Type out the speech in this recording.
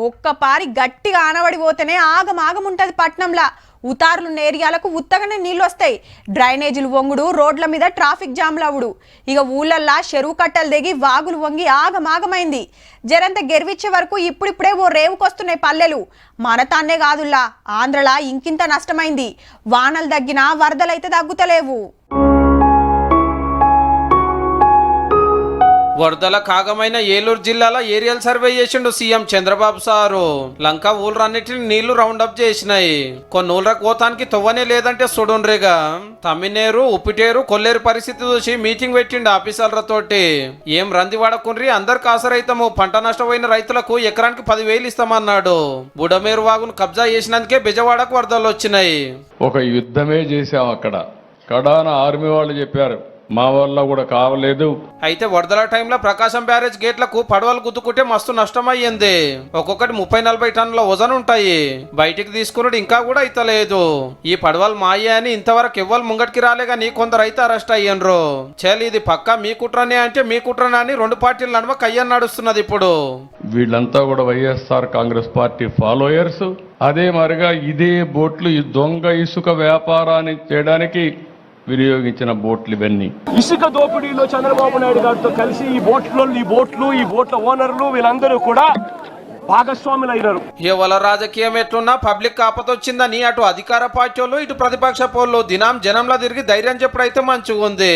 ఒక్కపారి గట్టిగా ఆనబడిపోతేనే ఆగమాగముంటది పట్నంలా. ఉతారులున్న ఏరియాలకు ఉత్తగానే నీళ్ళు వస్తాయి. డ్రైనేజీలు వంగుడు, రోడ్ల మీద ట్రాఫిక్ జామ్లు అవుడు. ఇక ఊళ్ళల్లా చెరువు కట్టలు దిగి వాగులు వంగి ఆగమాగమైంది. జరంత గెరివిచ్చే వరకు ఇప్పుడిప్పుడే ఓ రేవుకొస్తున్నాయి పల్లెలు. మన తాన్నే కాదుల్లా, ఆంధ్రలా ఇంకింత నష్టమైంది. వానలు తగ్గినా వరదలైతే తగ్గుతలేవు. వరదల కాగమైన ఏలూరు జిల్లాలో ఏరియల్ సర్వే చేసిండు సీఎం చంద్రబాబు సారు. లంక ఊళ్ళన్నిటిని నీళ్లు రౌండప్ చేసినాయి. కొన్ని ఊళ్ళకు పోతానికి తవ్వనే లేదంటే సుడుండ్రిగా తమ్మినేరు, ఉప్పిటేరు, కొల్లేరు పరిస్థితి చూసి మీటింగ్ పెట్టిండు ఆఫీసర్లతోటి. ఏం రంది వాడకుండ్రి, అందరికి ఆసరైతాము, పంట నష్టపోయిన రైతులకు ఎకరానికి 10,000 ఇస్తామన్నాడు. బుడమేరు వాగును కబ్జా చేసినందుకే బెజవాడకు వరదలు వచ్చినాయి. ఒక యుద్ధమే చేశాం అక్కడ. కడాన ఆర్మీ వాళ్ళు చెప్పారు, మా వల్ల కూడా కావలేదు. అయితే వరదల టైంలో ప్రకాశం బ్యారేజ్ గేట్లకు పడవలు గుద్దుకుంటే మస్తు నష్టమయ్యింది. ఒక్కొక్కటి 30-40 టన్నుల వజన్ ఉంటాయి. బయటికి తీసుకున్నాడు ఇంకా కూడా అయితలేదు. ఈ పడవలు మాయే అని ఇంతవరకు ఎవ్వరు ముంగటికి రాలే గాని కొందరు అయితే అరెస్ట్ అయ్యిండ్రు. చేలి ఇది పక్కా మీ కుట్రనే అంటే మీ కుట్రనే అని రెండు పార్టీల నడుమ కయ్యం నడుస్తున్నది. ఇప్పుడు వీళ్ళంతా కూడా వైఎస్ఆర్ కాంగ్రెస్ పార్టీ ఫాలోయర్స్. అదే మరిగా ఇదే బోట్లు ఈ దొంగ ఇసుక వ్యాపారాన్ని చేయడానికి వినియోగించిన బోట్లు ఇవన్నీ. ఇసుక దోపిడీలో చంద్రబాబు నాయుడు గారితో కలిసి ఈ బోట్ల ఓనర్లు వీళ్ళందరూ కూడా భాగస్వాములు అయినారు. ఇవాళ రాజకీయం ఎట్లున్నా పబ్లిక్ ఆపదొచ్చిందని అటు అధికార పార్టీలు ఇటు ప్రతిపక్ష పోళ్ళు దినం జనంలా తిరిగి ధైర్యం చెప్పుడైతే మంచిగా ఉంది.